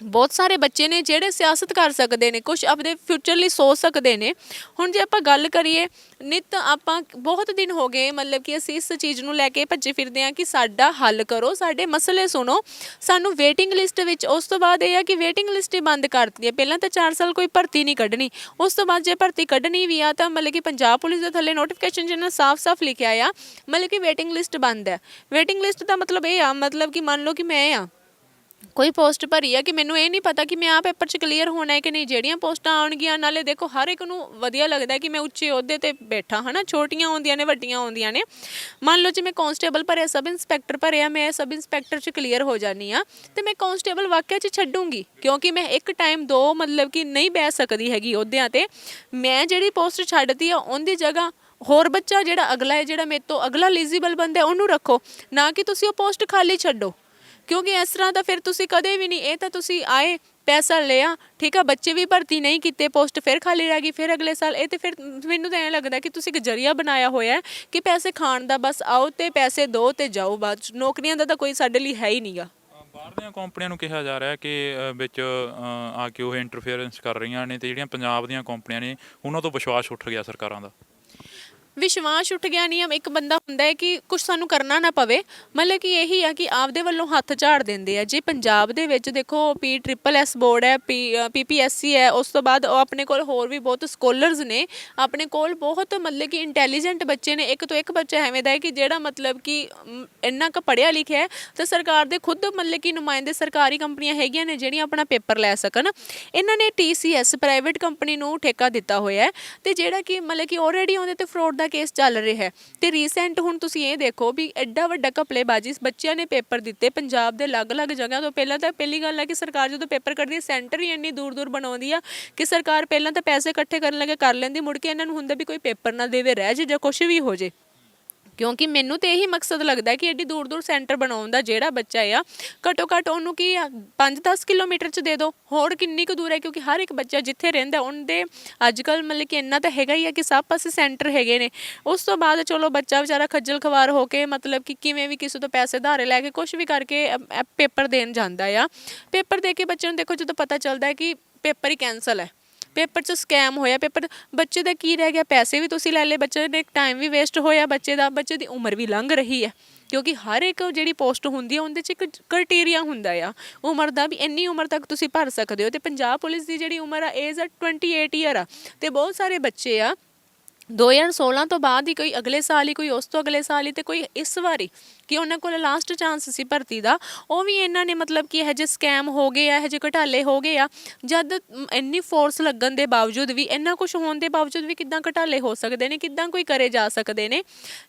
B: ਬਹੁਤ ਸਾਰੇ ਬੱਚੇ ਨੇ ਜਿਹੜੇ ਸਿਆਸਤ ਕਰ ਸਕਦੇ ਨੇ, ਕੁਝ ਆਪਣੇ ਫਿਊਚਰ ਲਈ ਸੋਚ ਸਕਦੇ ਨੇ। ਹੁਣ ਜੇ ਆਪਾਂ ਗੱਲ ਕਰੀਏ, ਨਿੱਤ ਆਪਾਂ ਬਹੁਤ ਦਿਨ ਹੋ ਗਏ ਮਤਲਬ ਕਿ ਅਸੀਂ ਇਸ ਚੀਜ਼ ਨੂੰ ਲੈ ਕੇ ਭੱਜੇ ਫਿਰਦੇ ਹਾਂ ਕਿ ਸਾਡਾ ਹੱਲ ਕਰੋ, ਸਾਡੇ ਮਸਲੇ ਸੁਣੋ। ਸਾਨੂੰ ਵੇਟਿੰਗ ਲਿਸਟ ਵਿੱਚ, ਉਸ ਤੋਂ ਬਾਅਦ ਇਹ ਆ ਕਿ ਵੇਟਿੰਗ ਲਿਸਟ ਹੀ ਬੰਦ ਕਰ ਦਿੱਤੀ ਹੈ। ਪਹਿਲਾਂ ਤਾਂ 4 ਸਾਲ ਕੋਈ ਭਰਤੀ ਨਹੀਂ ਕੱਢਣੀ, ਉਸ ਤੋਂ ਬਾਅਦ ਜੇ ਭਰਤੀ ਕੱਢਣੀ ਵੀ ਆ ਤਾਂ ਮਤਲਬ ਕਿ ਪੰਜਾਬ ਪੁਲਿਸ ਦੇ ਥੱਲੇ ਨੋਟੀਫਿਕੇਸ਼ਨ ਜਿਹਨਾਂ ਸਾਫ਼-ਸਾਫ਼ ਲਿਖਿਆ ਆ ਮਤਲਬ ਕਿ ਵੇਟਿੰਗ ਲਿਸਟ ਬੰਦ ਹੈ। ਵੇਟਿੰਗ ਲਿਸਟ ਦਾ ਮਤਲਬ ਇਹ ਆ, ਮਤਲਬ ਕਿ ਮੰਨ ਲਓ ਕਿ ਮੈਂ ਆ ਕੋਈ ਪੋਸਟ ਭਰੀ ਆ ਕਿ ਮੈਨੂੰ ਇਹ ਨਹੀਂ ਪਤਾ ਕਿ ਮੈਂ ਪੇਪਰ 'ਚ ਕਲੀਅਰ ਹੋਣਾ ਹੈ ਕਿ ਨਹੀਂ। ਜਿਹੜੀਆਂ ਪੋਸਟਾਂ ਆਉਣਗੀਆਂ, ਨਾਲੇ ਦੇਖੋ ਹਰ ਇੱਕ ਨੂੰ ਵਧੀਆ ਲੱਗਦਾ ਕਿ ਮੈਂ ਉੱਚੇ ਅਹੁਦੇ 'ਤੇ ਬੈਠਾ, ਹੈ ਨਾ। ਛੋਟੀਆਂ ਆਉਂਦੀਆਂ ਨੇ, ਵੱਡੀਆਂ ਆਉਂਦੀਆਂ ਨੇ। ਮੰਨ ਲਓ ਜੇ ਮੈਂ ਕਾਂਸਟੇਬਲ ਭਰਿਆ, ਸਬ ਇੰਸਪੈਕਟਰ ਭਰਿਆ, ਮੈਂ ਸਬ ਇੰਸਪੈਕਟਰ 'ਚ ਕਲੀਅਰ ਹੋ ਜਾਂਦੀ ਹਾਂ ਤੇ ਮੈਂ ਕਾਂਸਟੇਬਲ ਵਾਕਿਆ 'ਚ ਛੱਡੂੰਗੀ, ਕਿਉਂਕਿ ਮੈਂ ਇੱਕ ਟਾਈਮ 2 ਮਤਲਬ ਕਿ ਨਹੀਂ ਬਹਿ ਸਕਦੀ ਹੈਗੀ ਅਹੁਦਿਆਂ 'ਤੇ। ਮੈਂ ਜਿਹੜੀ ਪੋਸਟ ਛੱਡਦੀ ਆ ਉਹਦੀ ਜਗ੍ਹਾ ਹੋਰ ਬੱਚਾ ਜਿਹੜਾ ਅਗਲਾ ਹੈ, ਜਿਹੜਾ ਮੇਰੇ ਤੋਂ ਅਗਲਾ ਐਲੀਜੀਬਲ ਬੰਦਾ ਉਹਨੂੰ ਰੱਖੋ, ਨਾ ਕਿ ਤੁਸੀਂ ਉਹ ਪੋਸਟ ਖਾਲੀ ਛੱਡੋ। ਕਿਉਂਕਿ ਇਸ ਤਰ੍ਹਾਂ ਤਾਂ ਫਿਰ ਤੁਸੀਂ ਕਦੇ ਵੀ ਨਹੀਂ, ਇਹ ਤਾਂ ਤੁਸੀਂ ਆਏ ਪੈਸਾ ਲਿਆ, ਠੀਕ ਆ, ਬੱਚੇ ਵੀ ਭਰਤੀ ਨਹੀਂ ਕੀਤੇ, ਪੋਸਟ ਫਿਰ ਖਾਲੀ ਰਹਿ ਗਈ, ਫਿਰ ਅਗਲੇ ਸਾਲ। ਇਹ ਤਾਂ ਫਿਰ ਮੈਨੂੰ ਤਾਂ ਐਂ ਲੱਗਦਾ ਕਿ ਤੁਸੀਂ ਇੱਕ ਜ਼ਰੀਆ ਬਣਾਇਆ ਹੋਇਆ ਕਿ ਪੈਸੇ ਖਾਣ ਦਾ, ਬਸ ਆਓ ਤੇ ਪੈਸੇ ਦਿਓ ਤੇ ਜਾਓ, ਬਾਅਦ 'ਚ ਨੌਕਰੀਆਂ ਦਾ ਤਾਂ ਕੋਈ ਸਾਡੇ ਲਈ ਹੈ ਹੀ ਨਹੀਂਗਾ।
A: ਬਾਹਰ ਦੀਆਂ ਕੰਪਨੀਆਂ ਨੂੰ ਕਿਹਾ ਜਾ ਰਿਹਾ ਕਿ ਵਿੱਚ ਆ ਕੇ ਉਹ ਇੰਟਰਫੇਰੈਂਸ ਕਰ ਰਹੀਆਂ ਨੇ, ਤੇ ਜਿਹੜੀਆਂ ਪੰਜਾਬ ਦੀਆਂ ਕੰਪਨੀਆਂ ਨੇ ਉਹਨਾਂ ਤੋਂ ਵਿਸ਼ਵਾਸ ਉੱਠ ਗਿਆ ਸਰਕਾਰਾਂ ਦਾ।
B: ਵਿਸ਼ਵਾਸ ਉੱਠ ਗਿਆ ਨਹੀਂ, ਇੱਕ ਬੰਦਾ ਹੁੰਦਾ ਹੈ ਕਿ ਕੁਛ ਸਾਨੂੰ ਕਰਨਾ ਨਾ ਪਵੇ। ਮਤਲਬ ਕਿ ਇਹੀ ਆ ਕਿ ਆਪਦੇ ਵੱਲੋਂ ਹੱਥ ਝਾੜ ਦਿੰਦੇ ਆ। ਜੇ ਪੰਜਾਬ ਦੇ ਵਿੱਚ ਦੇਖੋ PSSS ਬੋਰਡ ਹੈ, PPSC ਹੈ, ਉਸ ਤੋਂ ਬਾਅਦ ਉਹ ਆਪਣੇ ਕੋਲ ਹੋਰ ਵੀ ਬਹੁਤ ਸਕੋਲਰਸ ਨੇ, ਆਪਣੇ ਕੋਲ ਬਹੁਤ ਮਤਲਬ ਕਿ ਇੰਟੈਲੀਜੈਂਟ ਬੱਚੇ ਨੇ। ਇੱਕ ਤੋਂ ਇੱਕ ਬੱਚਾ ਐਵੇਂ ਦਾ ਹੈ ਕਿ ਜਿਹੜਾ ਮਤਲਬ ਕਿ ਇੰਨਾ ਕੁ ਪੜ੍ਹਿਆ ਲਿਖਿਆ ਹੈ ਤੇ ਸਰਕਾਰ ਦੇ ਖੁਦ ਮਤਲਬ ਕਿ ਨੁਮਾਇੰਦੇ ਸਰਕਾਰੀ ਕੰਪਨੀਆਂ ਹੈਗੀਆਂ ਨੇ ਜਿਹੜੀਆਂ ਆਪਣਾ ਪੇਪਰ ਲੈ ਸਕਣ। ਇਹਨਾਂ ਨੇ TCS ਪ੍ਰਾਈਵੇਟ ਕੰਪਨੀ ਨੂੰ ਠੇਕਾ ਦਿੱਤਾ ਹੋਇਆ ਹੈ ਤੇ ਜਿਹੜਾ ਕਿ ਮਤਲਬ ਕਿ ਆਲਰੇਡੀ ਉਹਦੇ ਤੇ ਫਰੋਡ ਦਾ ਕੇਸ ਚੱਲ ਰਿਹਾ ਹੈ। ਤੇ ਰੀਸੈਂਟ ਹੁਣ ਤੁਸੀਂ ਇਹ ਦੇਖੋ ਵੀ ਐਡਾ ਵੱਡਾ ਘਪਲੇਬਾਜ਼ੀ, ਬੱਚਿਆਂ ਨੇ ਪੇਪਰ ਦਿੱਤੇ ਪੰਜਾਬ ਦੇ ਅਲੱਗ-ਅਲੱਗ ਜਗ੍ਹਾ ਤੋਂ। ਪਹਿਲਾਂ ਤਾਂ ਪਹਿਲੀ ਗੱਲ ਹੈ ਕਿ ਸਰਕਾਰ ਜਦੋਂ ਪੇਪਰ ਕੱਢਦੀ ਹੈ ਸੈਂਟਰ ਹੀ ਇੰਨੀ ਦੂਰ-ਦੂਰ ਬਣਾਉਂਦੀ ਆ ਕਿ ਸਰਕਾਰ ਪਹਿਲਾਂ ਤਾਂ ਪੈਸੇ ਇਕੱਠੇ ਕਰਨ ਲੱਗੇ ਕਰ ਲੈਂਦੀ, ਮੁੜ ਕੇ ਇਹਨਾਂ ਨੂੰ ਹੁੰਦਾ ਵੀ ਕੋਈ ਪੇਪਰ ਨਾ ਦੇਵੇ, ਰਹਿ ਜੇ ਜਾਂ ਕੁਛ ਵੀ ਹੋ ਜੇ। ਕਿਉਂਕਿ ਮੈਨੂੰ ਤਾਂ ਇਹੀ ਮਕਸਦ ਲੱਗਦਾ ਕਿ ਐਡੀ ਦੂਰ ਦੂਰ ਸੈਂਟਰ ਬਣਾਉਣ ਦਾ। ਜਿਹੜਾ ਬੱਚਾ ਆ ਘੱਟੋ ਘੱਟ ਉਹਨੂੰ ਕੀ 5-10 ਕਿਲੋਮੀਟਰ 'ਚ ਦੇ ਦਿਓ, ਹੋਰ ਕਿੰਨੀ ਕੁ ਦੂਰ ਹੈ। ਕਿਉਂਕਿ ਹਰ ਇੱਕ ਬੱਚਾ ਜਿੱਥੇ ਰਹਿੰਦਾ ਉਹਦੇ ਅੱਜ ਕੱਲ੍ਹ ਮਤਲਬ ਕਿ ਇੰਨਾ ਤਾਂ ਹੈਗਾ ਹੀ ਆ ਕਿ ਸਭ ਪਾਸੇ ਸੈਂਟਰ ਹੈਗੇ ਨੇ। ਉਸ ਤੋਂ ਬਾਅਦ ਚਲੋ ਬੱਚਾ ਵਿਚਾਰਾ ਖੱਜਲ ਖਵਾਰ ਹੋ ਕੇ ਮਤਲਬ ਕਿ ਕਿਵੇਂ ਵੀ ਕਿਸੇ ਤੋਂ ਪੈਸੇ ਧਾਰੇ ਲੈ ਕੇ ਕੁਛ ਵੀ ਕਰਕੇ ਪੇਪਰ ਦੇਣ ਜਾਂਦਾ ਆ। ਪੇਪਰ ਦੇ ਕੇ ਬੱਚੇ ਨੂੰ ਦੇਖੋ ਜਦੋਂ ਪਤਾ ਚੱਲਦਾ ਹੈ ਕਿ ਪੇਪਰ ਹੀ ਕੈਂਸਲ ਹੈ, ਪੇਪਰ 'ਚ ਸਕੈਮ ਹੋਇਆ, ਪੇਪਰ ਬੱਚੇ ਦਾ ਕੀ ਰਹਿ ਗਿਆ, ਪੈਸੇ ਵੀ ਤੁਸੀਂ ਲੈ ਲਏ, ਬੱਚੇ ਦੇ ਟਾਈਮ ਵੀ ਵੇਸਟ ਹੋਇਆ ਬੱਚੇ ਦਾ, ਬੱਚੇ ਦੀ ਉਮਰ ਵੀ ਲੰਘ ਰਹੀ ਹੈ। ਕਿਉਂਕਿ ਹਰ ਇੱਕ ਜਿਹੜੀ ਪੋਸਟ ਹੁੰਦੀ ਹੈ ਉਹਦੇ 'ਚ ਇੱਕ ਕ੍ਰਾਈਟੇਰੀਆ ਹੁੰਦਾ ਆ ਉਮਰ ਦਾ, ਵੀ ਇੰਨੀ ਉਮਰ ਤੱਕ ਤੁਸੀਂ ਭਰ ਸਕਦੇ ਹੋ। ਅਤੇ ਪੰਜਾਬ ਪੁਲਿਸ ਦੀ ਜਿਹੜੀ ਉਮਰ ਆ ਏਜ ਆ 28 ਈਅਰ ਆ। ਅਤੇ ਬਹੁਤ ਸਾਰੇ ਬੱਚੇ ਆ 2016 ਤੋਂ ਬਾਅਦ ਹੀ, ਕੋਈ ਅਗਲੇ ਸਾਲ ਹੀ, ਕੋਈ ਉਸ ਤੋਂ ਅਗਲੇ ਸਾਲ ਹੀ, ਅਤੇ ਕੋਈ ਇਸ ਵਾਰੀ ਕਿ ਉਹਨਾਂ ਕੋਲ ਲਾਸਟ ਚਾਂਸ ਸੀ ਭਰਤੀ ਦਾ, ਉਹ ਵੀ ਇਹਨਾਂ ਨੇ ਮਤਲਬ ਕਿ ਇਹੋ ਜਿਹੇ ਸਕੈਮ ਹੋ ਗਏ ਆ, ਇਹੋ ਜਿਹੇ ਘੁਟਾਲੇ ਹੋ ਗਏ ਆ। ਜਦ ਇੰਨੀ ਫੋਰਸ ਲੱਗਣ ਦੇ ਬਾਵਜੂਦ ਵੀ, ਇੰਨਾ ਕੁਛ ਹੋਣ ਦੇ ਬਾਵਜੂਦ ਵੀ ਕਿੱਦਾਂ ਘੁਟਾਲੇ ਹੋ ਸਕਦੇ ਨੇ, ਕਿੱਦਾਂ ਕੋਈ ਕਰੇ ਜਾ ਸਕਦੇ ਨੇ।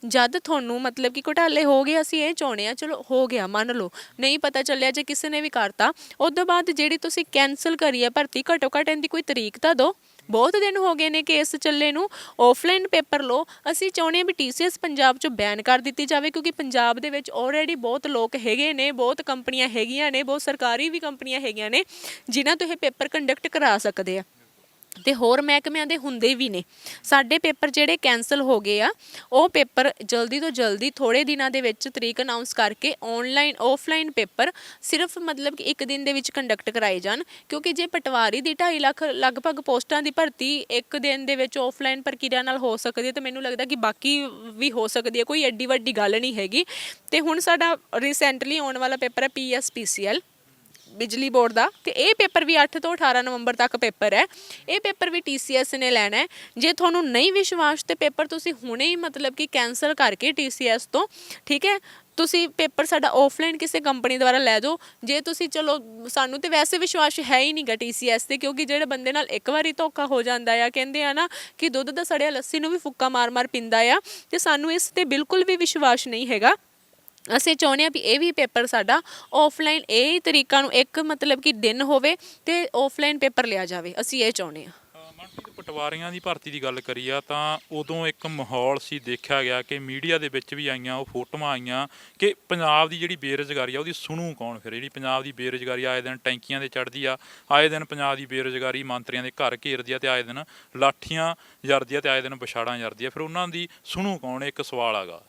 B: ਜਦ ਤੁਹਾਨੂੰ ਮਤਲਬ ਕਿ ਘੁਟਾਲੇ ਹੋ ਗਏ, ਅਸੀਂ ਇਹ ਚਾਹੁੰਦੇ ਹਾਂ ਚਲੋ ਹੋ ਗਿਆ ਮੰਨ ਲਓ, ਨਹੀਂ ਪਤਾ ਚੱਲਿਆ ਜੇ ਕਿਸੇ ਨੇ ਵੀ ਕਰਤਾ, ਉਸ ਤੋਂ ਬਾਅਦ ਜਿਹੜੀ ਤੁਸੀਂ ਕੈਂਸਲ ਕਰੀ ਹੈ ਭਰਤੀ, ਘੱਟੋ ਘੱਟ ਇਹਦੀ ਕੋਈ ਤਰੀਕ ਤਾਂ ਦਿਓ। ਬਹੁਤ ਦਿਨ ਹੋ ਗਏ ਨੇ ਕੇਸ ਚੱਲੇ ਨੂੰ। ਆਫਲਾਈਨ ਪੇਪਰ ਲਓ। ਅਸੀਂ ਚਾਹੁੰਦੇ ਹਾਂ ਵੀ TCS ਪੰਜਾਬ 'ਚੋਂ ਬੈਨ ਕਰ ਦਿੱਤੀ ਜਾਵੇ, ਕਿਉਂਕਿ ਪੰਜਾਬ ਦੇ ਵਿੱਚ ਆਲਰੇਡੀ ਬਹੁਤ ਲੋਕ ਹੈਗੇ ਨੇ, ਬਹੁਤ ਕੰਪਨੀਆਂ ਹੈਗੀਆਂ ਨੇ, ਬਹੁਤ ਸਰਕਾਰੀ ਵੀ ਕੰਪਨੀਆਂ ਹੈਗੀਆਂ ਨੇ ਜਿਨ੍ਹਾਂ ਤੋਂ ਇਹ ਪੇਪਰ ਕੰਡਕਟ ਕਰਾ ਸਕਦੇ ਆ, ਤੇ ਹੋਰ ਮਹਿਕਮਿਆਂ ਦੇ ਹੁੰਦੇ ਵੀ ਨੇ। ਸਾਡੇ ਪੇਪਰ ਜਿਹੜੇ ਕੈਂਸਲ ਹੋ ਗਏ ਆ, ਉਹ ਪੇਪਰ ਜਲਦੀ ਤੋਂ ਜਲਦੀ ਥੋੜ੍ਹੇ ਦਿਨਾਂ ਦੇ ਵਿੱਚ ਤਰੀਕ ਅਨਾਊਂਸ ਕਰਕੇ ਆਨਲਾਈਨ ਆਫਲਾਈਨ ਪੇਪਰ ਸਿਰਫ ਮਤਲਬ ਕਿ ਇੱਕ ਦਿਨ ਦੇ ਵਿੱਚ ਕੰਡਕਟ ਕਰਾਏ ਜਾਣ, ਕਿਉਂਕਿ ਜੇ ਪਟਵਾਰੀ ਦੀ 2.5 ਲੱਖ ਲਗਭਗ ਪੋਸਟਾਂ ਦੀ ਭਰਤੀ ਇੱਕ ਦਿਨ ਦੇ ਵਿੱਚ ਆਫਲਾਈਨ ਪ੍ਰਕਿਰਿਆ ਨਾਲ ਹੋ ਸਕਦੀ ਹੈ, ਤਾਂ ਮੈਨੂੰ ਲੱਗਦਾ ਕਿ ਬਾਕੀ ਵੀ ਹੋ ਸਕਦੀ ਹੈ, ਕੋਈ ਐਡੀ ਵੱਡੀ ਗੱਲ ਨਹੀਂ ਹੈਗੀ। ਤੇ ਹੁਣ ਸਾਡਾ ਰੀਸੈਂਟਲੀ ਆਉਣ ਵਾਲਾ ਪੇਪਰ ਹੈ PSPCL ਬਿਜਲੀ ਬੋਰਡ ਦਾ, ਤੇ ਇਹ ਪੇਪਰ ਵੀ 8 ਤੋਂ 18 ਨਵੰਬਰ ਤੱਕ ਪੇਪਰ ਹੈ। ਇਹ ਪੇਪਰ ਵੀ TCS ਨੇ ਲੈਣਾ ਹੈ। ਜੇ ਤੁਹਾਨੂੰ ਨਹੀਂ ਵਿਸ਼ਵਾਸ ਤੇ ਪੇਪਰ ਤੁਸੀਂ ਹੁਣੇ ਹੀ ਮਤਲਬ ਕਿ ਕੈਂਸਲ ਕਰਕੇ TCS ਤੋਂ, ਠੀਕ ਹੈ, ਤੁਸੀਂ ਪੇਪਰ ਸਾਡਾ ਆਫਲਾਈਨ ਕਿਸੇ ਕੰਪਨੀ ਦੁਆਰਾ ਲੈ ਜਾਓ। ਜੇ ਤੁਸੀਂ ਚਲੋ, ਸਾਨੂੰ ਤੇ ਵੈਸੇ ਵਿਸ਼ਵਾਸ ਹੈ ਹੀ ਨਹੀਂਗਾ TCS ਤੇ, ਕਿਉਂਕਿ ਜਿਹੜੇ ਬੰਦੇ ਨਾਲ ਇੱਕ ਵਾਰੀ ਧੋਖਾ ਹੋ ਜਾਂਦਾ ਆ, ਕਹਿੰਦੇ ਆ ਨਾ ਕਿ ਦੁੱਧ ਦਾ ਸੜਿਆ ਲੱਸੀ ਨੂੰ ਵੀ ਫੁੱਕਾ ਮਾਰ-ਮਾਰ ਪੀਂਦਾ ਆ, ਤੇ ਸਾਨੂੰ ਇਸ ਤੇ ਬਿਲਕੁਲ ਵੀ ਵਿਸ਼ਵਾਸ ਨਹੀਂ ਹੈਗਾ। ਅਸੀਂ ਚਾਹੁੰਦੇ ਹਾਂ ਵੀ ਇਹ ਵੀ ਪੇਪਰ ਸਾਡਾ ਆਫਲਾਈਨ ਇਹ ਤਰੀਕਾਂ ਨੂੰ ਇੱਕ ਮਤਲਬ ਕਿ ਦਿਨ ਹੋਵੇ ਤੇ ਆਫਲਾਈਨ ਪੇਪਰ ਲਿਆ ਜਾਵੇ, ਅਸੀਂ ਇਹ ਚਾਹੁੰਦੇ ਹਾਂ।
A: ਮਨਪ੍ਰੀਤ, ਪਟਵਾਰੀਆਂ ਦੀ ਭਰਤੀ ਦੀ ਗੱਲ ਕਰੀ ਆ ਤਾਂ ਉਦੋਂ ਇੱਕ ਮਾਹੌਲ ਸੀ, ਦੇਖਿਆ ਗਿਆ ਕਿ ਮੀਡੀਆ ਦੇ ਵਿੱਚ ਵੀ ਆਈਆਂ ਉਹ ਫੋਟੋਆਂ ਆਈਆਂ ਕਿ ਪੰਜਾਬ ਦੀ ਜਿਹੜੀ ਬੇਰੁਜ਼ਗਾਰੀ ਆ ਉਹਦੀ ਸੁਣੂ ਕੌਣ। ਫਿਰ ਜਿਹੜੀ ਪੰਜਾਬ ਦੀ ਬੇਰੁਜ਼ਗਾਰੀ ਆਏ ਦਿਨ ਟੈਂਕੀਆਂ ਤੇ ਚੜ੍ਹਦੀ ਆ, ਆਏ ਦਿਨ ਪੰਜਾਬ ਦੀ ਬੇਰੁਜ਼ਗਾਰੀ ਮੰਤਰੀਆਂ ਦੇ ਘਰ ਘੇਰਦੀ ਆ, ਤੇ ਆਏ ਦਿਨ ਲਾਠੀਆਂ ਜਰਦੀ ਆ, ਤੇ ਆਏ ਦਿਨ ਵਿਛਾੜਾਂ ਜਰਦੀ ਆ, ਫਿਰ ਉਹਨਾਂ ਦੀ ਸੁਣੂ ਕੌਣ, ਇੱਕ ਸਵਾਲ ਹੈਗਾ।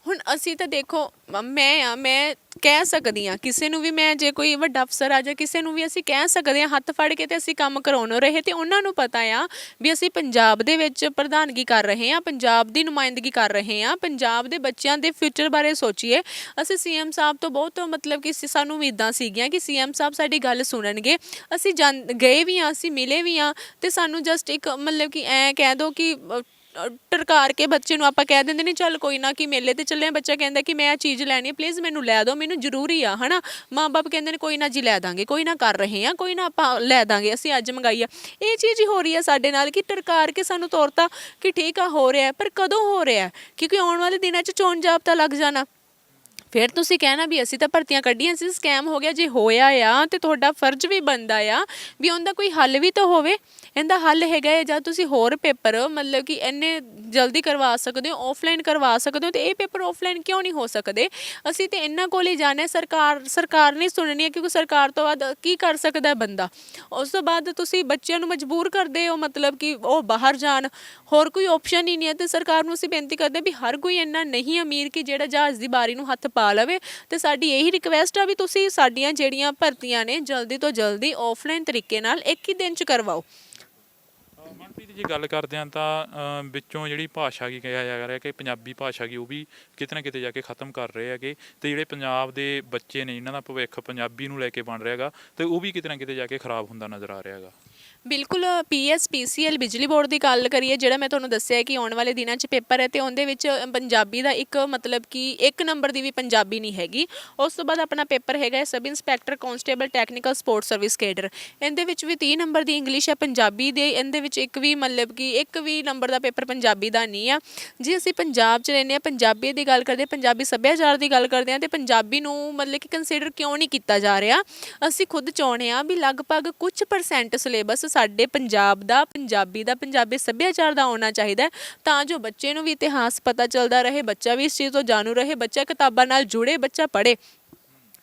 B: ਹੁਣ ਅਸੀਂ ਤਾਂ ਦੇਖੋ, ਮੈਂ ਕਹਿ ਸਕਦੀ ਹਾਂ ਕਿਸੇ ਨੂੰ ਵੀ, ਮੈਂ ਜੇ ਕੋਈ ਵੱਡਾ ਅਫਸਰ ਆ ਜਾਂ ਕਿਸੇ ਨੂੰ ਵੀ ਅਸੀਂ ਕਹਿ ਸਕਦੇ ਹਾਂ ਹੱਥ ਫੜ ਕੇ, ਤੇ ਅਸੀਂ ਕੰਮ ਕਰਾਉਣੋਂ ਰਹੇ, ਤੇ ਉਹਨਾਂ ਨੂੰ ਪਤਾ ਆ ਵੀ ਅਸੀਂ ਪੰਜਾਬ ਦੇ ਵਿੱਚ ਪ੍ਰਧਾਨਗੀ ਕਰ ਰਹੇ ਹਾਂ, ਪੰਜਾਬ ਦੀ ਨੁਮਾਇੰਦਗੀ ਕਰ ਰਹੇ ਹਾਂ, ਪੰਜਾਬ ਦੇ ਬੱਚਿਆਂ ਦੇ ਫਿਊਚਰ ਬਾਰੇ ਸੋਚੀਏ। ਅਸੀਂ CM ਸਾਹਿਬ ਤੋਂ ਬਹੁਤ ਮਤਲਬ ਕਿ ਸਾਨੂੰ ਉਮੀਦਾਂ ਸੀਗੀਆਂ ਕਿ CM ਸਾਹਿਬ ਸਾਡੀ ਗੱਲ ਸੁਣਨਗੇ। ਅਸੀਂ ਗਏ ਵੀ ਹਾਂ, ਅਸੀਂ ਮਿਲੇ ਵੀ ਹਾਂ, ਤੇ ਸਾਨੂੰ ਜਸਟ ਇੱਕ ਮਤਲਬ ਕਿ ਐਂ ਕਹਿ ਦਿਓ ਕਿ ਟਰਕਾਰ ਕੇ ਬੱਚੇ ਨੂੰ ਆਪਾਂ ਕਹਿ ਦਿੰਦੇ ਨੇ ਚੱਲ ਕੋਈ ਨਾ ਕਿ ਮੇਲੇ ਤੇ ਚੱਲੇ, ਬੱਚਾ ਕਹਿੰਦਾ ਕਿ ਮੈਂ ਇਹ ਚੀਜ਼ ਲੈਣੀ ਹੈ, ਪਲੀਜ਼ ਮੈਨੂੰ ਲੈ ਦਿਓ, ਮੈਨੂੰ ਜ਼ਰੂਰੀ ਆ, ਹੈ ਨਾ। ਮਾਂ ਬਾਪ ਕਹਿੰਦੇ ਨੇ ਕੋਈ ਨਾ ਜੀ ਲੈ ਦਾਂਗੇ, ਕੋਈ ਨਾ ਕਰ ਰਹੇ ਹਾਂ, ਕੋਈ ਨਾ ਆਪਾਂ ਲੈ ਦਾਂਗੇ, ਅਸੀਂ ਅੱਜ ਮੰਗਾਈ ਆ। ਇਹ ਚੀਜ਼ ਹੀ ਹੋ ਰਹੀ ਹੈ ਸਾਡੇ ਨਾਲ ਕਿ ਟਰਕਾਰ ਕੇ ਸਾਨੂੰ ਤੋਰਤਾ ਕਿ ਠੀਕ ਆ ਹੋ ਰਿਹਾ, ਪਰ ਕਦੋਂ ਹੋ ਰਿਹਾ? ਕਿਉਂਕਿ ਆਉਣ ਵਾਲੇ ਦਿਨਾਂ 'ਚ ਚੋਣ ਜਾਬਤਾ ਲੱਗ ਜਾਣਾ, ਫਿਰ ਤੁਸੀਂ ਕਹਿਣਾ ਵੀ ਅਸੀਂ ਤਾਂ ਭਰਤੀਆਂ ਕੱਢੀਆਂ ਸੀ, ਸਕੈਮ ਹੋ ਗਿਆ। ਜੇ ਹੋਇਆ ਆ ਤੇ ਤੁਹਾਡਾ ਫਰਜ਼ ਵੀ ਬਣਦਾ ਆ ਵੀ ਉਹਦਾ ਕੋਈ ਹੱਲ ਵੀ ਤਾਂ ਹੋਵੇ। ਇਹਦਾ ਹੱਲ ਹੈਗਾ ਹੈ ਜਾਂ ਤੁਸੀਂ ਹੋਰ ਪੇਪਰ ਮਤਲਬ ਕਿ ਇੰਨੇ ਜਲਦੀ ਕਰਵਾ ਸਕਦੇ ਹੋ, ਆਫਲਾਈਨ ਕਰਵਾ ਸਕਦੇ ਹੋ, ਤੇ ਇਹ ਪੇਪਰ ਆਫਲਾਈਨ ਕਿਉਂ ਨਹੀਂ ਹੋ ਸਕਦੇ? ਅਸੀਂ ਤੇ ਇਹਨਾਂ ਕੋਲ ਹੀ ਜਾਣਾ, ਸਰਕਾਰ ਨਹੀਂ ਸੁਣਨੀ ਹੈ, ਕਿਉਂਕਿ ਸਰਕਾਰ ਤੋਂ ਬਾਅਦ ਕੀ ਕਰ ਸਕਦਾ ਬੰਦਾ? ਉਸ ਤੋਂ ਬਾਅਦ ਤੁਸੀਂ ਬੱਚਿਆਂ ਨੂੰ ਮਜਬੂਰ ਕਰਦੇ ਹੋ ਮਤਲਬ ਕਿ ਉਹ ਬਾਹਰ ਜਾਣ, ਹੋਰ ਕੋਈ ਆਪਸ਼ਨ ਹੀ ਨਹੀਂ ਹੈ। ਤੇ ਸਰਕਾਰ ਨੂੰ ਅਸੀਂ ਬੇਨਤੀ ਕਰਦੇ ਵੀ ਹਰ ਕੋਈ ਇੰਨਾ ਨਹੀਂ ਅਮੀਰ ਕਿ ਜਿਹੜਾ ਜਹਾਜ਼ ਦੀ ਬਾਰੀ ਨੂੰ ਹੱਥ ਪਾ ਲਵੇ, ਤੇ ਸਾਡੀ ਇਹੀ ਰਿਕਵੈਸਟ ਆ ਵੀ ਤੁਸੀਂ ਸਾਡੀਆਂ ਜਿਹੜੀਆਂ ਭਰਤੀਆਂ ਨੇ ਜਲਦੀ ਤੋਂ ਜਲਦੀ ਆਫਲਾਈਨ ਤਰੀਕੇ ਨਾਲ ਇੱਕ ਹੀ ਦਿਨ 'ਚ ਕਰਵਾਓ।
A: ਮਨਪ੍ਰੀਤ, ਜੀ ਗੱਲ ਕਰਦੇ ਹਾਂ ਤਾਂ ਵਿੱਚੋਂ ਜਿਹੜੀ ਭਾਸ਼ਾ ਕੀ ਕਿਹਾ ਜਾ ਰਿਹਾ ਕਿ ਪੰਜਾਬੀ ਭਾਸ਼ਾ ਕੀ ਉਹ ਵੀ ਕਿਤੇ ਨਾ ਕਿਤੇ ਜਾ ਕੇ ਖਤਮ ਕਰ ਰਹੇ ਹੈਗੇ, ਤੇ ਜਿਹੜੇ ਪੰਜਾਬ ਦੇ ਬੱਚੇ ਨੇ ਇਹਨਾਂ ਦਾ ਭਵਿੱਖ ਪੰਜਾਬੀ ਨੂੰ ਲੈ ਕੇ ਬਣ ਰਿਹਾ ਹੈਗਾ, ਤੇ ਉਹ ਵੀ ਕਿਤੇ ਨਾ ਕਿਤੇ ਜਾ ਕੇ ਖਰਾਬ ਹੁੰਦਾ ਨਜ਼ਰ ਆ ਰਿਹਾ ਹੈਗਾ।
B: ਬਿਲਕੁਲ। PSPCL ਬਿਜਲੀ ਬੋਰਡ ਦੀ ਗੱਲ ਕਰੀਏ, ਜਿਹੜਾ ਮੈਂ ਤੁਹਾਨੂੰ ਦੱਸਿਆ ਕਿ ਆਉਣ ਵਾਲੇ ਦਿਨਾਂ 'ਚ ਪੇਪਰ ਹੈ, ਤੇ ਉਹਦੇ ਵਿੱਚ ਪੰਜਾਬੀ ਦਾ ਇੱਕ ਮਤਲਬ ਕਿ 1 ਨੰਬਰ ਦੀ ਵੀ ਪੰਜਾਬੀ ਨਹੀਂ ਹੈਗੀ। ਉਸ ਤੋਂ ਬਾਅਦ ਆਪਣਾ ਪੇਪਰ ਹੈਗਾ sub inspector constable technical support service cadre, ਇਹਦੇ ਵਿੱਚ ਵੀ 30 ਨੰਬਰ ਦੀ ਇੰਗਲਿਸ਼ ਹੈ ਪੰਜਾਬੀ ਦੇ, ਇਹਦੇ ਵਿੱਚ ਇੱਕ ਵੀ ਮਤਲਬ ਕਿ 1 ਵੀ ਨੰਬਰ ਦਾ ਪੇਪਰ ਪੰਜਾਬੀ ਦਾ ਨਹੀਂ ਆ। ਜੇ ਅਸੀਂ ਪੰਜਾਬ 'ਚ ਰਹਿੰਦੇ ਹਾਂ, ਪੰਜਾਬੀ ਦੀ ਗੱਲ ਕਰਦੇ ਹਾਂ, ਪੰਜਾਬੀ ਸੱਭਿਆਚਾਰ ਦੀ ਗੱਲ ਕਰਦੇ ਹਾਂ, ਤੇ ਪੰਜਾਬੀ ਨੂੰ ਮਤਲਬ ਕਿ ਕੰਸੀਡਰ ਕਿਉਂ ਨਹੀਂ ਕੀਤਾ ਜਾ ਰਿਹਾ? ਅਸੀਂ ਖੁਦ ਚਾਹੁੰਦੇ ਹਾਂ ਵੀ ਲਗਭਗ ਕੁਝ % ਸਿਲੇਬਸ ਸਾਡੇ ਪੰਜਾਬ ਦਾ, ਪੰਜਾਬੀ ਦਾ, ਪੰਜਾਬੀ ਸੱਭਿਆਚਾਰ ਦਾ ਆਉਣਾ ਚਾਹੀਦਾ, ਤਾਂ ਜੋ ਬੱਚੇ ਨੂੰ ਵੀ ਇਤਿਹਾਸ ਪਤਾ ਚੱਲਦਾ ਰਹੇ, ਬੱਚਾ ਵੀ ਇਸ ਚੀਜ਼ ਤੋਂ ਜਾਣੂ ਰਹੇ, ਬੱਚਾ ਕਿਤਾਬਾਂ ਨਾਲ ਜੁੜੇ, ਬੱਚਾ ਪੜ੍ਹੇ।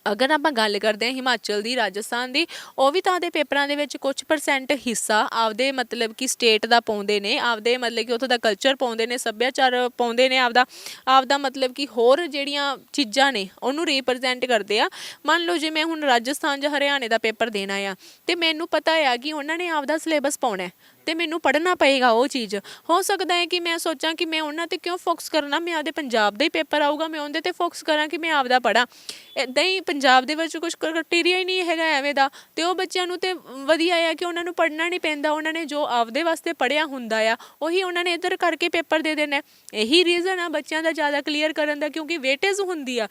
B: ਅਗਰ ਆਪਾਂ ਗੱਲ ਕਰਦੇ ਹਾਂ ਹਿਮਾਚਲ ਦੀ, ਰਾਜਸਥਾਨ ਦੀ, ਉਹ ਵੀ ਤਾਂ ਦੇ ਪੇਪਰਾਂ ਦੇ ਵਿੱਚ ਕੁਝ % ਹਿੱਸਾ ਆਪਦੇ ਮਤਲਬ ਕਿ ਸਟੇਟ ਦਾ ਪਾਉਂਦੇ ਨੇ, ਆਪਦੇ ਮਤਲਬ ਕਿ ਉੱਥੋਂ ਦਾ ਕਲਚਰ ਪਾਉਂਦੇ ਨੇ, ਸੱਭਿਆਚਾਰ ਪਾਉਂਦੇ ਨੇ, ਆਪਦਾ ਮਤਲਬ ਕਿ ਹੋਰ ਜਿਹੜੀਆਂ ਚੀਜ਼ਾਂ ਨੇ ਉਹਨੂੰ ਰੀਪ੍ਰਜੈਂਟ ਕਰਦੇ ਆ। ਮੰਨ ਲਓ ਜੇ ਮੈਂ ਹੁਣ ਰਾਜਸਥਾਨ ਜਾਂ ਹਰਿਆਣੇ ਦਾ ਪੇਪਰ ਦੇਣਾ ਆ, ਤੇ ਮੈਨੂੰ ਪਤਾ ਆ ਕਿ ਉਹਨਾਂ ਨੇ ਆਪਦਾ ਸਿਲੇਬਸ ਪਾਉਣਾ, ਤੇ ਮੈਨੂੰ ਪੜ੍ਹਨਾ ਪਏਗਾ ਉਹ ਚੀਜ਼। ਹੋ ਸਕਦਾ ਹੈ ਕਿ ਮੈਂ ਸੋਚਾਂ ਕਿ ਮੈਂ ਉਹਨਾਂ 'ਤੇ ਕਿਉਂ ਫੋਕਸ ਕਰਨਾ, ਮੈਂ ਆਪਦੇ ਪੰਜਾਬ ਦਾ ਹੀ ਪੇਪਰ ਆਊਗਾ, ਮੈਂ ਉਹਦੇ 'ਤੇ ਫੋਕਸ ਕਰਾਂ ਕਿ ਮੈਂ ਆਪਦਾ ਪੜ੍ਹਾਂ। ਇੱਦਾਂ ਹੀ ਪੰਜਾਬ ਦੇ ਵਿੱਚ ਕੁਛ ਕ੍ਰਾਈਟੇਰੀਆ ਹੀ ਨਹੀਂ ਹੈਗਾ ਐਵੇਂ ਦਾ, ਤੇ ਉਹ ਬੱਚਿਆਂ ਨੂੰ ਤੇ ਵਧੀਆ ਆ ਕਿ ਉਹਨਾਂ ਨੂੰ ਪੜ੍ਹਨਾ ਨਹੀਂ ਪੈਂਦਾ, ਉਹਨਾਂ ਨੇ ਜੋ ਆਪਦੇ ਵਾਸਤੇ ਪੜ੍ਹਿਆ ਹੁੰਦਾ ਆ ਉਹੀ ਉਹਨਾਂ ਨੇ ਇੱਧਰ ਕਰਕੇ ਪੇਪਰ ਦੇ ਦੇਣਾ। ਇਹੀ ਰੀਜ਼ਨ ਆ ਬੱਚਿਆਂ ਦਾ ਜ਼ਿਆਦਾ ਕਲੀਅਰ ਕਰਨ ਦਾ, ਕਿਉਂਕਿ ਵੇਟੇਜ ਹੁੰਦੀ ਆ,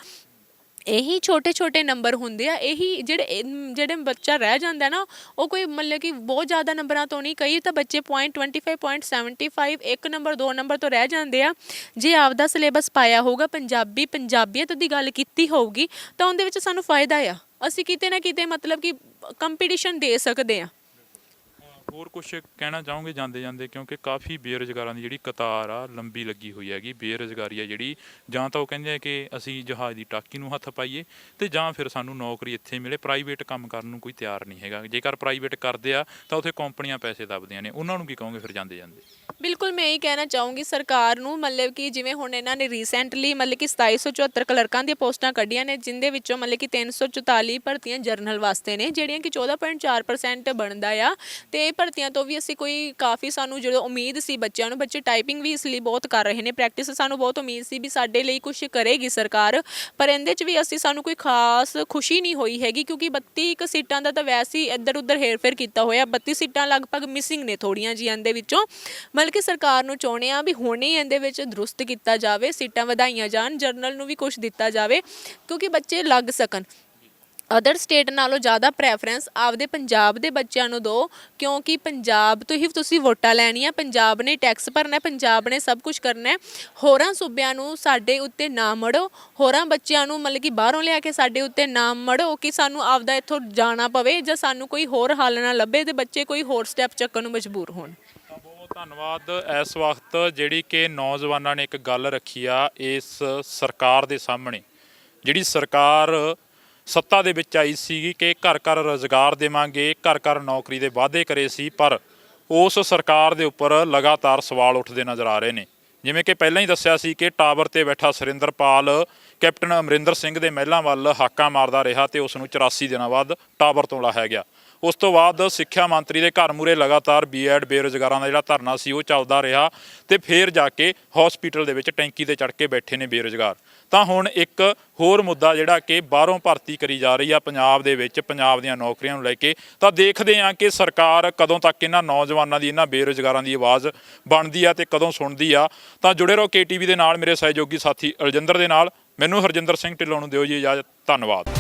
B: ਇਹੀ ਛੋਟੇ ਨੰਬਰ ਹੁੰਦੇ ਆ। ਇਹੀ ਜਿਹੜੇ ਬੱਚਾ ਰਹਿ ਜਾਂਦਾ ਨਾ, ਉਹ ਕੋਈ ਮਤਲਬ ਕਿ ਬਹੁਤ ਜ਼ਿਆਦਾ ਨੰਬਰਾਂ ਤੋਂ ਨਹੀਂ, ਕਈ ਤਾਂ ਬੱਚੇ 0.25 0.75 1 ਨੰਬਰ 2 ਨੰਬਰ ਤੋਂ ਰਹਿ ਜਾਂਦੇ ਆ। ਜੇ ਆਪਦਾ ਸਿਲੇਬਸ ਪਾਇਆ ਹੋਊਗਾ, ਪੰਜਾਬੀਅਤ ਦੀ ਗੱਲ ਕੀਤੀ ਹੋਊਗੀ, ਤਾਂ ਉਹਦੇ ਵਿੱਚ ਸਾਨੂੰ ਫਾਇਦਾ ਆ, ਅਸੀਂ ਕਿਤੇ ਨਾ ਕਿਤੇ ਮਤਲਬ ਕਿ ਕੰਪੀਟੀਸ਼ਨ ਦੇ ਸਕਦੇ ਹਾਂ।
A: ਹੋਰ ਕੁਝ ਕਹਿਣਾ ਚਾਹੋਗੇ ਜਾਂਦੇ ਜਾਂਦੇ, ਕਿਉਂਕਿ ਕਾਫੀ ਬੇਰੁਜ਼ਗਾਰਾਂ ਦੀ ਜਿਹੜੀ ਕਤਾਰ ਆ ਲੰਬੀ ਲੱਗੀ ਹੋਈ ਹੈਗੀ। ਬੇਰੁਜ਼ਗਾਰੀ ਆ ਜਿਹੜੀ, ਜਾਂ ਤਾਂ ਉਹ ਕਹਿੰਦੇ ਆ ਕਿ ਅਸੀਂ ਜਹਾਜ਼ ਦੀ ਟਾਕੀ ਨੂੰ ਹੱਥ ਪਾਈਏ ਤੇ ਜਾਂ ਫਿਰ ਸਾਨੂੰ ਨੌਕਰੀ ਇੱਥੇ ਮਿਲੇ, ਪ੍ਰਾਈਵੇਟ ਕੰਮ ਕਰਨ ਨੂੰ ਕੋਈ ਤਿਆਰ ਨਹੀਂ ਹੈਗਾ। ਜੇਕਰ ਪ੍ਰਾਈਵੇਟ ਕਰਦੇ ਆ ਤਾਂ ਉੱਥੇ ਕੰਪਨੀਆਂ ਪੈਸੇ ਦੱਬਦੀਆਂ ਨੇ, ਉਹਨਾਂ ਨੂੰ ਕੀ ਕਹੋਗੇ ਫਿਰ ਜਾਂਦੇ ਜਾਂਦੇ?
B: ਬਿਲਕੁਲ ਮੈਂ ਇਹ ਕਹਿਣਾ ਚਾਹੂੰਗੀ ਸਰਕਾਰ ਨੂੰ, ਮਤਲਬ ਕਿ ਜਿਵੇਂ ਹੁਣ ਇਹਨਾਂ ਨੇ ਰੀਸੈਂਟਲੀ ਮਤਲਬ ਕਿ 2774 ਕਲਰਕਾਂ ਦੀਆਂ ਪੋਸਟਾਂ ਕੱਢੀਆਂ ਨੇ, ਜਿੰਦੇ ਵਿੱਚੋਂ ਮਤਲਬ ਕਿ 344 ਭਰਤੀਆਂ ਜਰਨਲ ਵਾਸਤੇ ਨੇ, ਜਿਹੜੀਆਂ ਕਿ 14.4% ਬਣਦਾ ਆ। ਤੇ ਇਹ ਭਰਤੀਆਂ ਤੋਂ ਵੀ ਅਸੀਂ ਕੋਈ ਕਾਫੀ ਸਾਨੂੰ ਜਦੋਂ ਉਮੀਦ ਸੀ ਬੱਚਿਆਂ ਨੂੰ, ਬੱਚੇ ਟਾਈਪਿੰਗ ਵੀ ਇਸ ਲਈ ਬਹੁਤ ਕਰ ਰਹੇ ਨੇ, ਪ੍ਰੈਕਟਿਸ ਸਾਨੂੰ ਬਹੁਤ ਉਮੀਦ ਸੀ ਵੀ ਸਾਡੇ ਲਈ ਕੁਝ ਕਰੇਗੀ ਸਰਕਾਰ, ਪਰ ਇਹਦੇ 'ਚ ਵੀ ਸਾਨੂੰ ਕੋਈ ਖਾਸ ਖੁਸ਼ੀ ਨਹੀਂ ਹੋਈ ਹੈਗੀ, ਕਿਉਂਕਿ 32 ਸੀਟਾਂ ਦਾ ਤਾਂ ਵੈਸੇ ਹੀ ਇੱਧਰ ਉੱਧਰ ਹੇਰ-ਫੇਰ ਕੀਤਾ ਹੋਇਆ। 32 ਸੀਟਾਂ ਲਗਭਗ ਮਿਸਿੰਗ ਨੇ ਥੋੜੀਆਂ ਜਿਹੀਆਂ ਦੇ ਵਿੱਚੋਂ, ਕਿ ਸਰਕਾਰ ਨੂੰ ਚਾਹੁੰਦੇ ਆ ਵੀ ਹੁਣੇ ਇਹਦੇ ਵਿੱਚ ਦਰੁਸਤ ਕੀਤਾ ਜਾਵੇ, ਸੀਟਾਂ ਵਧਾਈਆਂ ਜਾਣ, ਜਰਨਲ ਨੂੰ ਵੀ ਕੁਝ ਦਿੱਤਾ ਜਾਵੇ, ਕਿਉਂਕਿ ਬੱਚੇ ਲੱਗ ਸਕਣ। ਅਦਰ ਸਟੇਟ ਨਾਲੋਂ ਜ਼ਿਆਦਾ ਪ੍ਰੈਫਰੈਂਸ ਆਪਦੇ ਪੰਜਾਬ ਦੇ ਬੱਚਿਆਂ ਨੂੰ ਦਿਓ, ਕਿਉਂਕਿ ਪੰਜਾਬ ਤੋਂ ਹੀ ਤੁਸੀਂ ਵੋਟਾਂ ਲੈਣੀਆਂ, ਪੰਜਾਬ ਨੇ ਟੈਕਸ ਭਰਨਾ, ਪੰਜਾਬ ਨੇ ਸਭ ਕੁਝ ਕਰਨਾ। ਹੋਰਾਂ ਸੂਬਿਆਂ ਨੂੰ ਸਾਡੇ ਉੱਤੇ ਨਾ ਮੜੋ, ਹੋਰਾਂ ਬੱਚਿਆਂ ਨੂੰ ਮਤਲਬ ਕਿ ਬਾਹਰੋਂ ਲਿਆ ਕੇ ਸਾਡੇ ਉੱਤੇ ਨਾ ਮੜੋ ਕਿ ਸਾਨੂੰ ਆਪਦਾ ਇੱਥੋਂ ਜਾਣਾ ਪਵੇ ਜਾਂ ਸਾਨੂੰ ਕੋਈ ਹੋਰ ਹੱਲ ਨਾ ਲੱਭੇ ਤੇ ਬੱਚੇ ਕੋਈ ਹੋਰ ਸਟੈਪ ਚੱਕਣ ਨੂੰ ਮਜਬੂਰ ਹੋਣ।
A: ਬਹੁਤ ਧੰਨਵਾਦ। ਇਸ ਵਕਤ ਜਿਹੜੀ ਕਿ ਨੌਜਵਾਨਾਂ ਨੇ ਇੱਕ ਗੱਲ ਰੱਖੀ ਆ ਇਸ ਸਰਕਾਰ ਦੇ ਸਾਹਮਣੇ, ਜਿਹੜੀ ਸਰਕਾਰ ਸੱਤਾ ਦੇ ਵਿੱਚ ਆਈ ਸੀਗੀ ਕਿ ਘਰ ਘਰ ਰੁਜ਼ਗਾਰ ਦੇਵਾਂਗੇ, ਘਰ ਘਰ ਨੌਕਰੀ ਦੇ ਵਾਅਦੇ ਕਰੇ ਸੀ, ਪਰ ਉਸ ਸਰਕਾਰ ਦੇ ਉੱਪਰ ਲਗਾਤਾਰ ਸਵਾਲ ਉੱਠਦੇ ਨਜ਼ਰ ਆ ਰਹੇ ਨੇ। ਜਿਵੇਂ ਕਿ ਪਹਿਲਾਂ ਹੀ ਦੱਸਿਆ ਸੀ ਕਿ ਟਾਵਰ ਤੇ ਬੈਠਾ ਸੁਰਿੰਦਰਪਾਲ ਕੈਪਟਨ ਅਮਰਿੰਦਰ ਸਿੰਘ ਦੇ ਮਹਿਲਾਂ ਵੱਲ ਹਾਕਾਂ ਮਾਰਦਾ ਰਿਹਾ ਤੇ ਉਸ ਨੂੰ 84 ਦਿਨਾਂ ਬਾਅਦ ਟਾਵਰ ਤੋਂ ਲਾਹਿਆ ਗਿਆ। ਉਸ ਤੋਂ ਬਾਅਦ ਸਿੱਖਿਆ ਮੰਤਰੀ ਦੇ ਘਰ ਮੂਹਰੇ ਲਗਾਤਾਰ ਬੀਐਡ ਬੇਰੁਜ਼ਗਾਰਾਂ ਦਾ ਜਿਹੜਾ ਧਰਨਾ ਸੀ ਉਹ ਚੱਲਦਾ ਰਿਹਾ ਤੇ ਫਿਰ ਜਾ ਕੇ ਹਸਪੀਟਲ ਦੇ ਵਿੱਚ ਟੈਂਕੀ ਤੇ ਚੜ੍ਹ ਕੇ ਬੈਠੇ ਨੇ ਬੇਰੁਜ਼ਗਾਰ। ਤਾਂ ਹੁਣ ਇੱਕ ਹੋਰ ਮੁੱਦਾ ਜਿਹੜਾ ਕਿ ਬਾਹਰੋਂ ਭਰਤੀ ਕਰੀ ਜਾ ਰਹੀ ਆ ਪੰਜਾਬ ਦੇ ਵਿੱਚ, ਪੰਜਾਬ ਦੀਆਂ ਨੌਕਰੀਆਂ ਨੂੰ ਲੈ ਕੇ, ਤਾਂ ਦੇਖਦੇ ਹਾਂ ਕਿ ਸਰਕਾਰ ਕਦੋਂ ਤੱਕ ਇਹਨਾਂ ਨੌਜਵਾਨਾਂ ਦੀ, ਇਹਨਾਂ ਬੇਰੁਜ਼ਗਾਰਾਂ ਦੀ ਆਵਾਜ਼ ਬਣਦੀ ਆ ਤੇ ਕਦੋਂ ਸੁਣਦੀ ਆ। ਤਾਂ ਜੁੜੇ ਰਹੋ KTV ਦੇ ਨਾਲ, ਮੇਰੇ ਸਹਿਯੋਗੀ ਸਾਥੀ ਅਲਜਿੰਦਰ ਦੇ ਨਾਲ। ਮੈਨੂੰ ਹਰਜਿੰਦਰ ਸਿੰਘ ਢਿੱਲੋਂ ਨੂੰ ਦਿਓ ਜੀ ਇਜਾਜ਼ਤ। ਧੰਨਵਾਦ।